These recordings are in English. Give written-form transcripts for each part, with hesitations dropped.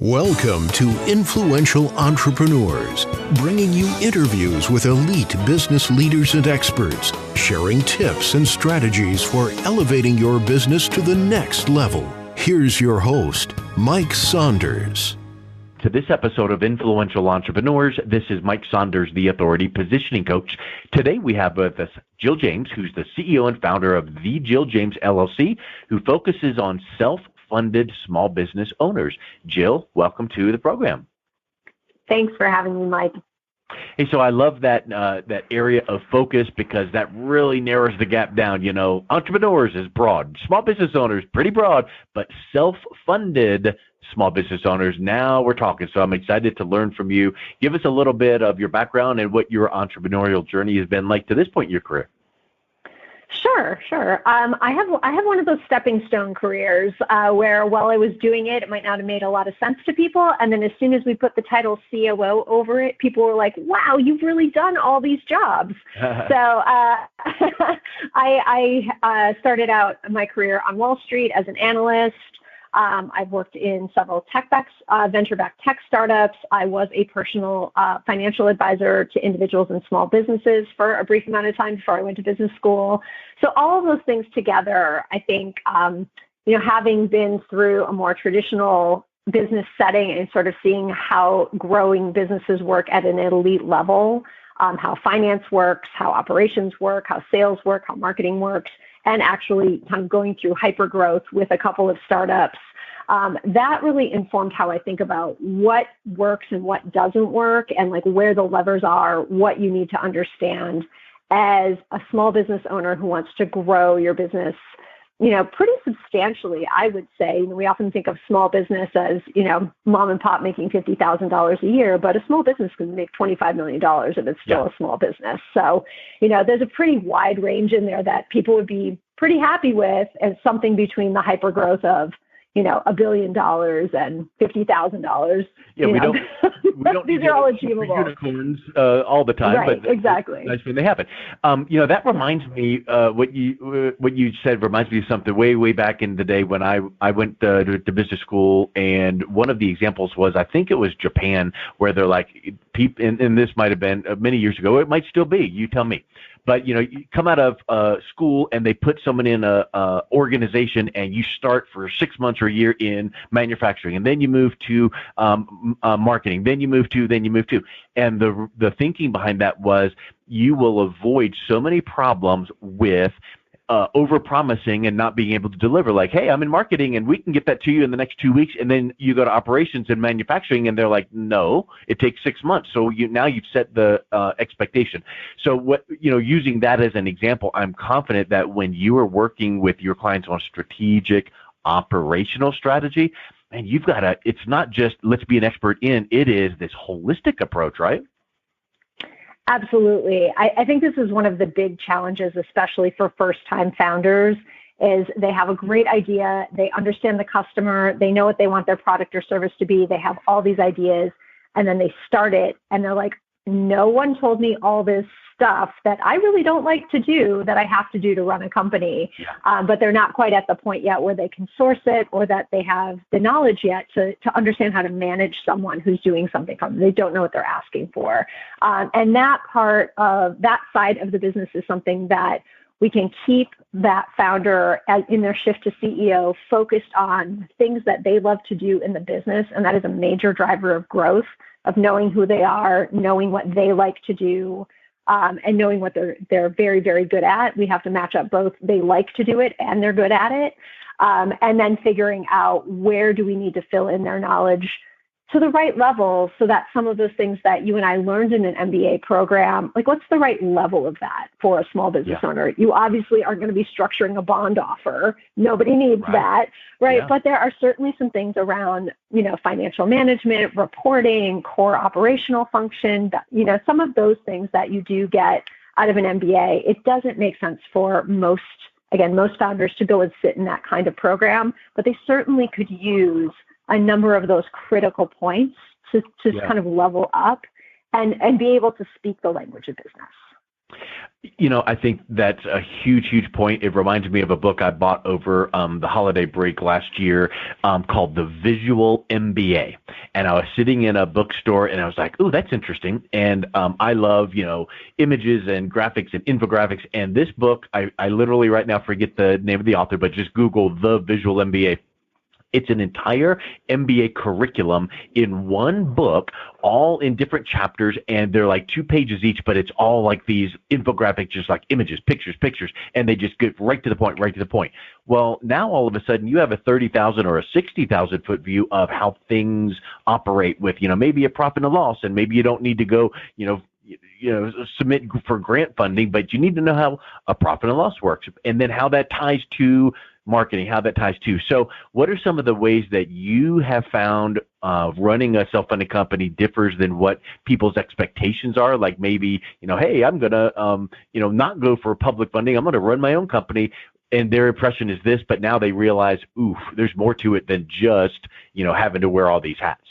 Welcome to Influential Entrepreneurs, bringing you interviews with elite business leaders and experts, sharing tips and strategies for elevating your business to the next level. Here's your host, Mike Saunders. To this episode of Influential Entrepreneurs, this is Mike Saunders, the Authority Positioning Coach. Today we have with us Jill James, who's the CEO and founder of the Jill James LLC, who focuses on self-funded small business owners. Jill, welcome to the program. Thanks for having me, Mike. Hey, so I love that area of focus because that really narrows the gap down. You know, entrepreneurs is broad, small business owners pretty broad, but self-funded small business owners, now we're talking. So I'm excited to learn from you. Give us a little bit of your background and what your entrepreneurial journey has been like to this point in your career. Sure. I have one of those stepping stone careers where while I was doing it, it might not have made a lot of sense to people. And then as soon as we put the title COO over it, people were like, wow, you've really done all these jobs. So I started out my career on Wall Street as an analyst. I've worked in several venture-backed tech startups. I was a personal financial advisor to individuals and small businesses for a brief amount of time before I went to business school. So all of those things together, I think, having been through a more traditional business setting and sort of seeing how growing businesses work at an elite level, how finance works, how operations work, how sales work, how marketing works, and actually kind of going through hypergrowth with a couple of startups. That really informed how I think about what works and what doesn't work and like where the levers are, what you need to understand as a small business owner who wants to grow your business, pretty substantially, I would say. We often think of small business as, mom and pop making $50,000 a year, but a small business can make $25 million if it's still a small business. So, there's a pretty wide range in there that people would be pretty happy with as something between the hypergrowth of, $1 billion and $50,000. Yeah, we don't these are all achievable. Unicorns all the time, right? But exactly. Nice when they happen. That reminds me. What you said reminds me of something way back in the day when I went to business school, and one of the examples was, I think it was Japan, where they're like, and this might have been many years ago. It might still be. You tell me. But, you come out of school and they put someone in a organization and you start for 6 months or a year in manufacturing, and then you move to marketing, then you move to. And the thinking behind that was you will avoid so many problems with over-promising and not being able to deliver. Like, hey, I'm in marketing and we can get that to you in the next 2 weeks. And then you go to operations and manufacturing and they're like, no, it takes 6 months. So now you've set the expectation. So using that as an example, I'm confident that when you are working with your clients on strategic operational strategy, and it's not just let's be an expert in, it is this holistic approach, right? Absolutely. I think this is one of the big challenges, especially for first-time founders, is they have a great idea, they understand the customer, they know what they want their product or service to be, they have all these ideas, and then they start it, and they're like, no one told me all this stuff that I really don't like to do that I have to do to run a company. Yeah. But they're not quite at the point yet where they can source it or that they have the knowledge yet to understand how to manage someone who's doing something from them. They don't know what they're asking for. And that side of the business is something that we can keep that founder in their shift to CEO focused on things that they love to do in the business. And that is a major driver of growth, of knowing who they are, knowing what they like to do, and knowing what they're very, very good at. We have to match up both they like to do it and they're good at it. And then figuring out where do we need to fill in their knowledge to the right level so that some of those things that you and I learned in an MBA program, like what's the right level of that for a small business owner? You obviously aren't going to be structuring a bond offer. Nobody needs that, right? Yeah. But there are certainly some things around, financial management, reporting, core operational function, some of those things that you do get out of an MBA. It doesn't make sense for most founders to go and sit in that kind of program, but they certainly could use a number of those critical points to kind of level up and be able to speak the language of business. I think that's a huge point. It reminds me of a book I bought over the holiday break last year called The Visual MBA. and I was sitting in a bookstore, and I was like, "Ooh, that's interesting." And I love, images and graphics and infographics. And this book, I literally right now forget the name of the author, but just Google The Visual MBA. It's an entire MBA curriculum in one book, all in different chapters, and they're like 2 pages each, but it's all like these infographics, just like images, pictures, and they just get right to the point. Well, now all of a sudden you have a 30,000 or a 60,000 foot view of how things operate with, maybe a profit and loss, and maybe you don't need to go, submit for grant funding, but you need to know how a profit and loss works, and then how that ties to marketing, how that ties to. So what are some of the ways that you have found running a self-funded company differs than what people's expectations are? Like maybe, hey, I'm going to, not go for public funding. I'm going to run my own company. And their impression is this, but now they realize, oof, there's more to it than just, having to wear all these hats.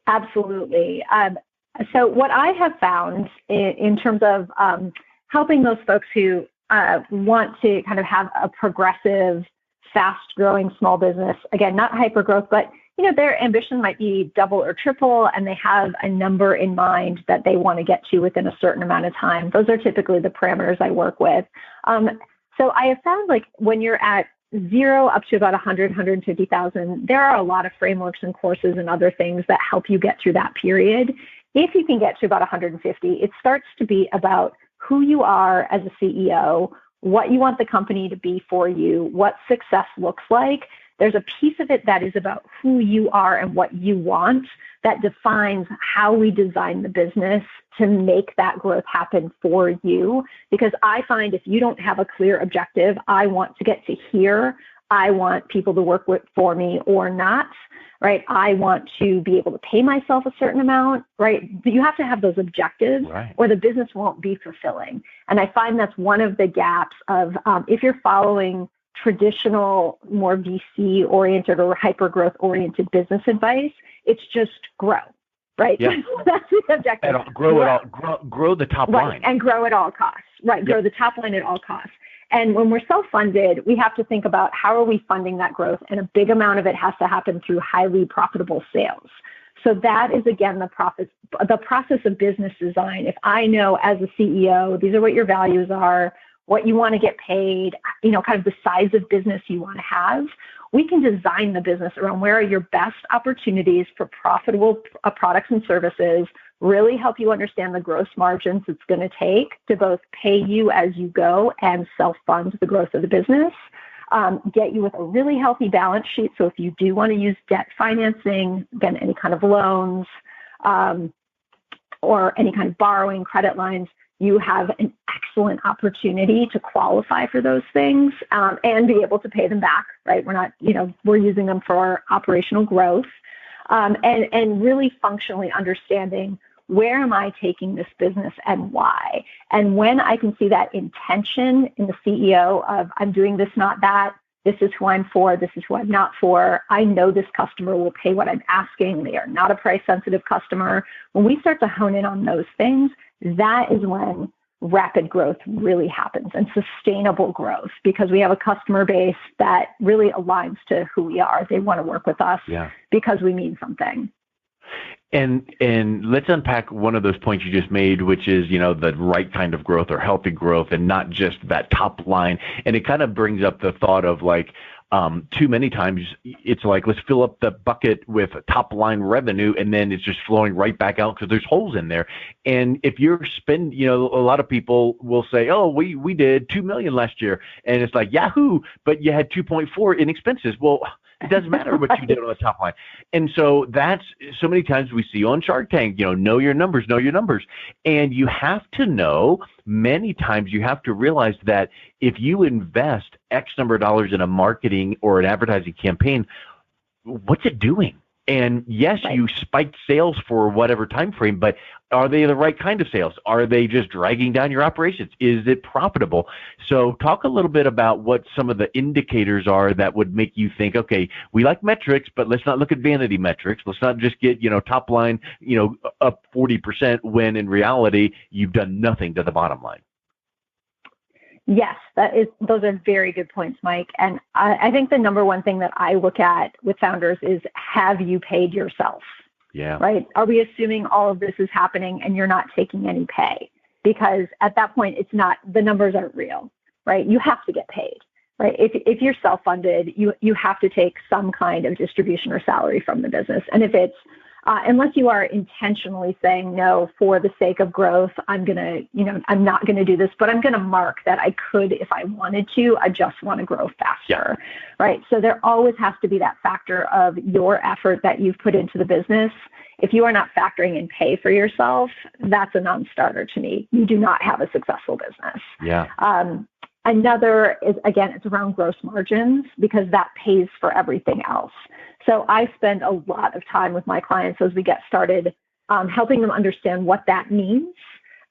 Absolutely. So what I have found in terms of helping those folks who want to kind of have a progressive, fast-growing small business, again, not hyper-growth, but their ambition might be double or triple, and they have a number in mind that they want to get to within a certain amount of time. Those are typically the parameters I work with. So I have found, like, when you're at 0 up to about 100, 150,000, there are a lot of frameworks and courses and other things that help you get through that period. If you can get to about 150, it starts to be about who you are as a CEO, what you want the company to be for you, what success looks like. There's a piece of it that is about who you are and what you want that defines how we design the business to make that growth happen for you. Because I find if you don't have a clear objective, I want to get to here, I want people to work for me or not, right? I want to be able to pay myself a certain amount, right? You have to have those objectives, right, or the business won't be fulfilling. And I find that's one of the gaps of if you're following traditional, more VC-oriented or hyper-growth-oriented business advice, it's just grow, right? Yeah. That's the objective. Grow the top right. line. And grow at all costs, right? Yep. Grow the top line at all costs. And when we're self-funded, we have to think about how are we funding that growth? And a big amount of it has to happen through highly profitable sales. So that is, again, the process of business design. If I know as a CEO, these are what your values are, what you want to get paid, kind of the size of business you want to have, we can design the business around where are your best opportunities for profitable products and services, really help you understand the gross margins it's going to take to both pay you as you go and self-fund the growth of the business, get you with a really healthy balance sheet. So if you do want to use debt financing, again, any kind of loans or any kind of borrowing, credit lines, you have an excellent opportunity to qualify for those things and be able to pay them back, right? We're not, we're using them for operational growth and really functionally understanding where am I taking this business and why? And when I can see that intention in the CEO of I'm doing this, not that, this is who I'm for, this is who I'm not for, I know this customer will pay what I'm asking, they are not a price-sensitive customer. When we start to hone in on those things, that is when rapid growth really happens and sustainable growth because we have a customer base that really aligns to who we are. They want to work with us because we mean something. And let's unpack one of those points you just made, which is, the right kind of growth or healthy growth and not just that top line. And it kind of brings up the thought of like, too many times it's like, let's fill up the bucket with top line revenue and then it's just flowing right back out because there's holes in there. And if you're spending, a lot of people will say, oh, we did 2 million last year. And it's like, Yahoo, but you had 2.4 in expenses. Well, it doesn't matter what you did on the top line. And so that's so many times we see on Shark Tank, know your numbers. And you have to know many times you have to realize that if you invest X number of dollars in a marketing or an advertising campaign, what's it doing? And yes, you spiked sales for whatever time frame, but are they the right kind of sales? Are they just dragging down your operations? Is it profitable? So talk a little bit about what some of the indicators are that would make you think, okay, we like metrics, but let's not look at vanity metrics. Let's not just get, top line, up 40% when in reality, you've done nothing to the bottom line. Yes, those are very good points, Mike. And I think the number one thing that I look at with founders is, have you paid yourself? Yeah. Right? Are we assuming all of this is happening and you're not taking any pay? Because at that point, the numbers aren't real, right? You have to get paid, right? If you're self-funded, you have to take some kind of distribution or salary from the business. And if it's, unless you are intentionally saying, no, for the sake of growth, I'm not going to do this, but I'm going to mark that I could if I wanted to. I just want to grow faster, right? So there always has to be that factor of your effort that you've put into the business. If you are not factoring in pay for yourself, that's a non-starter to me. You do not have a successful business. Yeah. Another is, again, it's around gross margins, because that pays for everything else. So I spend a lot of time with my clients as we get started, helping them understand what that means.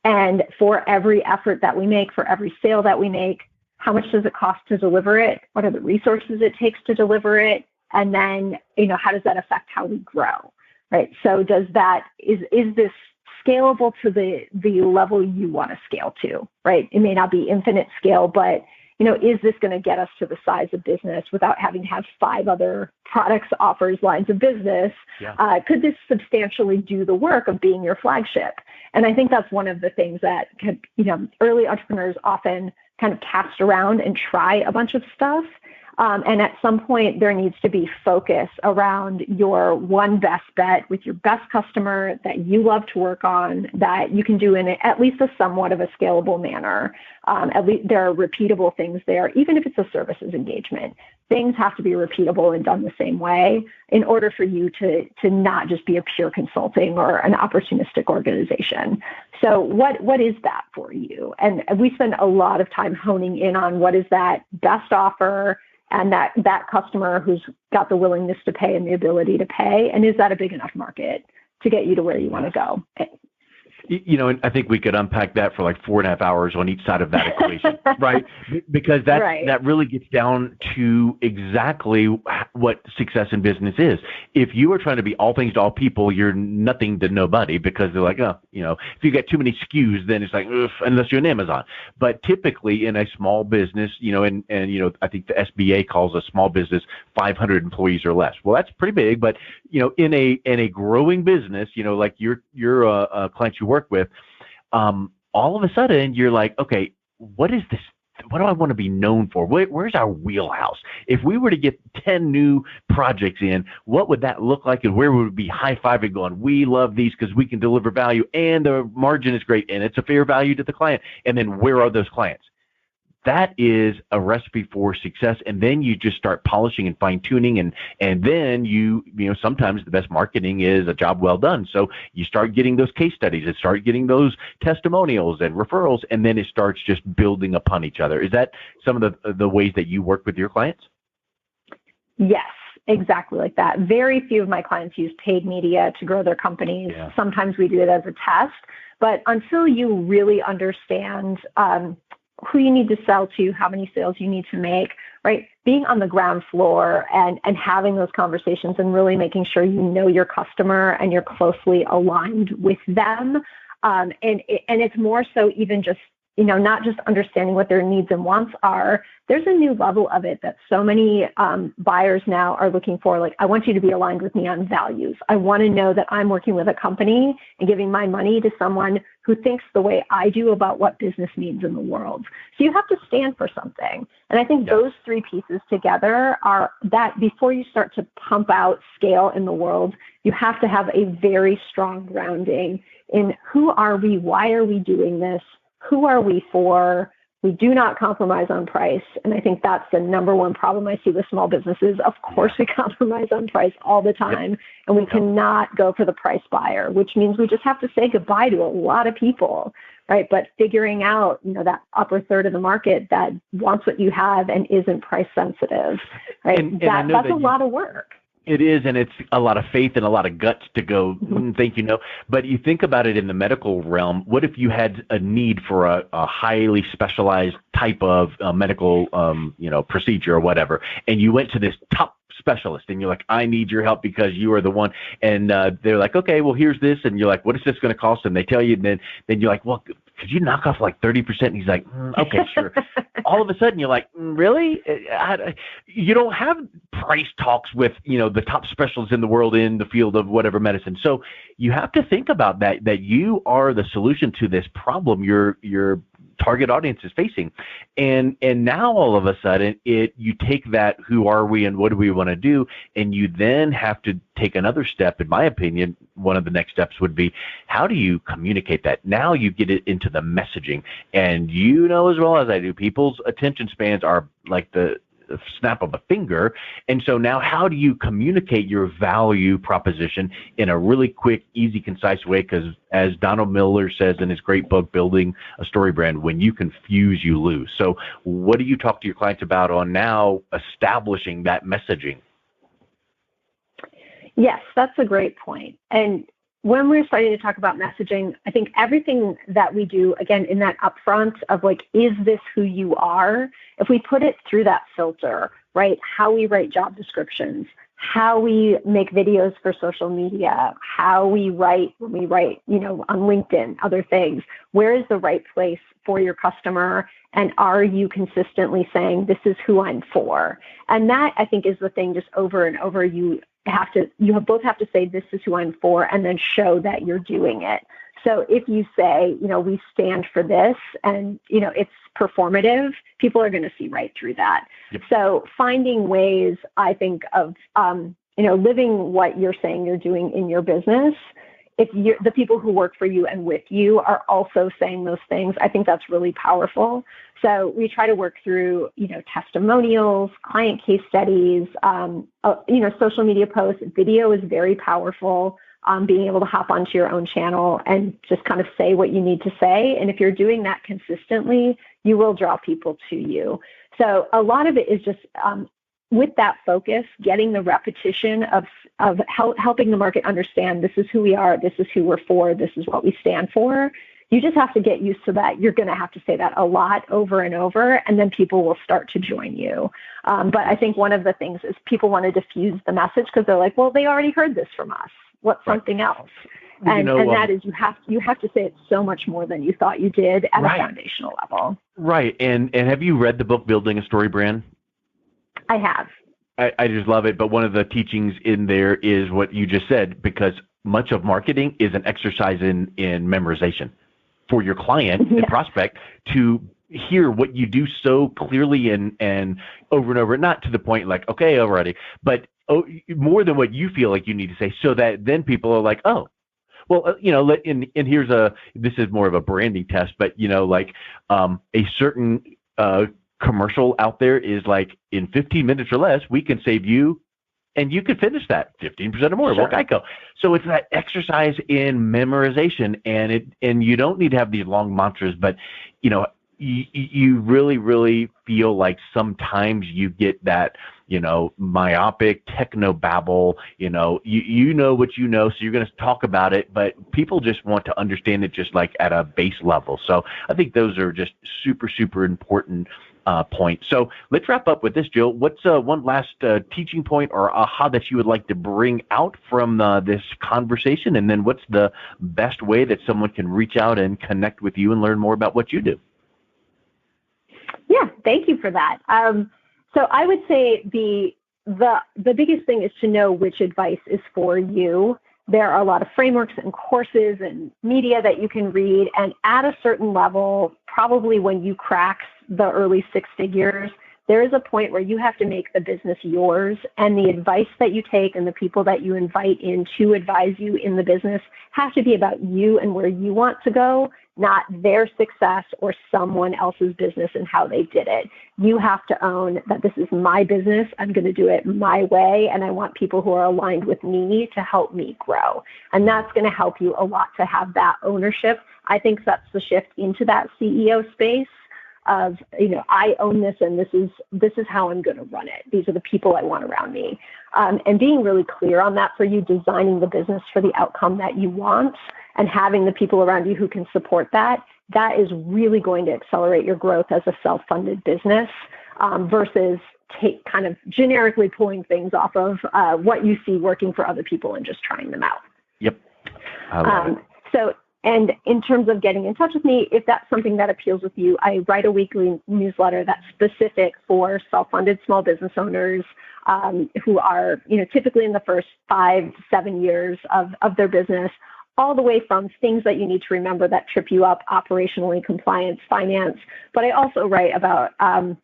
And for every effort that we make, for every sale that we make, how much does it cost to deliver it? What are the resources it takes to deliver it? And then, how does that affect how we grow, right? So is this scalable to the level you want to scale to, right? It may not be infinite scale, but is this going to get us to the size of business without having to have 5 other products, offers, lines of business? Yeah. Could this substantially do the work of being your flagship? And I think that's one of the things that early entrepreneurs often kind of cast around and try a bunch of stuff. And at some point, there needs to be focus around your one best bet with your best customer that you love to work on, that you can do in at least a somewhat of a scalable manner. At least there are repeatable things there, even if it's a services engagement. Things have to be repeatable and done the same way in order for you to not just be a pure consulting or an opportunistic organization. So what is that for you? And we spend a lot of time honing in on what is that best offer, and that customer who's got the willingness to pay and the ability to pay, and is that a big enough market to get you to where you want to go? And I think we could unpack that for like 4.5 hours on each side of that equation, right? Because that really gets down to exactly what success in business is. If you are trying to be all things to all people, you're nothing to nobody, because they're like, if you get too many SKUs, then it's like, unless you're an Amazon. But typically in a small business, and I think the SBA calls a small business 500 employees or less. Well, that's pretty big, but in a growing business, like your clients you work with, all of a sudden you're like, okay, what is this? What do I want to be known for? Where's our wheelhouse? If we were to get 10 new projects in, what would that look like? And where would we be high-fiving going, we love these because we can deliver value and the margin is great and it's a fair value to the client. And then where are those clients? That is a recipe for success. And then you just start polishing and fine tuning. And then sometimes the best marketing is a job well done. So you start getting those case studies and start getting those testimonials and referrals. And then it starts just building upon each other. Is that some of the ways that you work with your clients? Yes, exactly like that. Very few of my clients use paid media to grow their companies. Yeah. Sometimes we do it as a test, but until you really understand who you need to sell to, how many sales you need to make, right? Being on the ground floor and having those conversations and really making sure you know your customer and you're closely aligned with them. And it's more so even just, not just understanding what their needs and wants are. There's a new level of it that so many buyers now are looking for. Like, I want you to be aligned with me on values. I want to know that I'm working with a company and giving my money to someone who thinks the way I do about what business means in the world. So you have to stand for something. And I think those 3 pieces together are that before you start to pump out scale in the world, you have to have a very strong grounding in who are we, why are we doing this, who are we for? We do not compromise on price. And I think that's the number one problem I see with small businesses. Of course, we compromise on price all the time, and we cannot go for the price buyer, which means we just have to say goodbye to a lot of people, right? But figuring out, that upper third of the market that wants what you have and isn't price sensitive, right? And that's a lot of work. It is, and it's a lot of faith and a lot of guts to go, thank you, no. But you think about it in the medical realm, what if you had a need for a highly specialized type of medical, procedure or whatever, and you went to this top specialist and you're like, I need your help because you are the one. And they're like, okay, well, here's this. And you're like, what is this going to cost? And they tell you, and then you're like, well, could you knock off like 30%? And he's like, okay, sure. All of a sudden you're like, really? You don't have price talks with, the top specialists in the world in the field of whatever medicine. So you have to think about that you are the solution to this problem your target audience is facing. And now all of a sudden you take that, who are we and what do we want to do? And you then have to take another step. In my opinion, one of the next steps would be, how do you communicate that? Now you get it into the messaging. And as well as I do, people's attention spans are like the snap of a finger. And so now how do you communicate your value proposition in a really quick, easy, concise way? Because as Donald Miller says in his great book, Building a Story Brand, when you confuse, you lose. So what do you talk to your clients about on now establishing that messaging? Yes, that's a great point. And when we're starting to talk about messaging, I think everything that we do, again, in that upfront of like, is this who you are? If we put it through that filter, right? How we write job descriptions, how we make videos for social media, how we write when we write, on LinkedIn, other things. Where is the right place for your customer? And are you consistently saying, this is who I'm for? And that, I think, is the thing, just over and over. You both have to say, this is who I'm for, and then show that you're doing it. So if you say, we stand for this, and, it's performative, people are going to see right through that. Yep. So finding ways, I think, of, living what you're saying you're doing in your business. If the people who work for you and with you are also saying those things, I think that's really powerful. So we try to work through, testimonials, client case studies, social media posts. Video is very powerful. Being able to hop onto your own channel and just kind of say what you need to say. And if you're doing that consistently, you will draw people to you. So a lot of it is just with that focus, getting the repetition of helping the market understand, this is who we are, this is who we're for, this is what we stand for. You just have to get used to that. You're going to have to say that a lot over and over, and then people will start to join you. But I think one of the things is people want to diffuse the message because they're like, well, they already heard this from us. What's something else? And that is, you have to say it so much more than you thought you did at a foundational level. Right. And have you read the book, Building a Story Brand? I have. I just love it. But one of the teachings in there is what you just said, because much of marketing is an exercise in memorization for your client and prospect to hear what you do so clearly and over and over, not to the point like, okay, already, but more than what you feel like you need to say, so that then people are like, oh, well, and here's this is more of a branding test, but a certain commercial out there is like, in 15 minutes or less, we can save you, and you can finish that 15% or more. Sure. Well, Geico. So it's that exercise in memorization, and you don't need to have these long mantras, but you really, really feel like sometimes you get that, myopic technobabble, you know what you know, so you're going to talk about it, but people just want to understand it just like at a base level. So I think those are just super, super important points. So let's wrap up with this, Jill. What's one last teaching point or aha that you would like to bring out from this conversation? And then what's the best way that someone can reach out and connect with you and learn more about what you do? Yeah, thank you for that. So I would say the biggest thing is to know which advice is for you. There are a lot of frameworks and courses and media that you can read, and at a certain level, probably when you crack the early six figures, there is a point where you have to make the business yours, and the advice that you take and the people that you invite in to advise you in the business have to be about you and where you want to go, not their success or someone else's business and how they did it. You have to own that this is my business. I'm going to do it my way, and I want people who are aligned with me to help me grow. And that's going to help you a lot to have that ownership. I think that's the shift into that CEO space of, I own this, and this is how I'm going to run it. These are the people I want around me. And being really clear on that for you, designing the business for the outcome that you want, and having the people around you who can support that, that is really going to accelerate your growth as a self-funded business versus kind of generically pulling things off of what you see working for other people and just trying them out. Yep. So And in terms of getting in touch with me, if that's something that appeals with you, I write a weekly newsletter that's specific for self-funded small business owners who are, typically in the first 5 to 7 years of their business, all the way from things that you need to remember that trip you up operationally, compliance, finance. But I also write about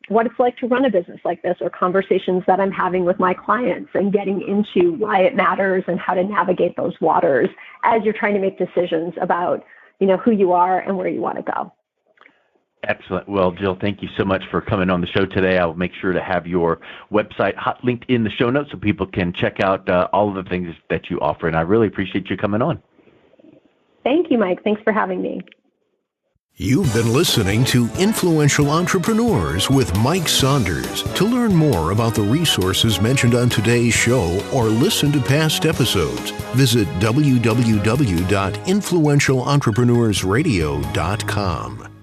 what it's like to run a business like this, or conversations that I'm having with my clients and getting into why it matters and how to navigate those waters as you're trying to make decisions about, who you are and where you want to go. Excellent. Well, Jill, thank you so much for coming on the show today. I'll make sure to have your website hot linked in the show notes so people can check out all of the things that you offer. And I really appreciate you coming on. Thank you, Mike. Thanks for having me. You've been listening to Influential Entrepreneurs with Mike Saunders. To learn more about the resources mentioned on today's show or listen to past episodes, visit www.influentialentrepreneursradio.com.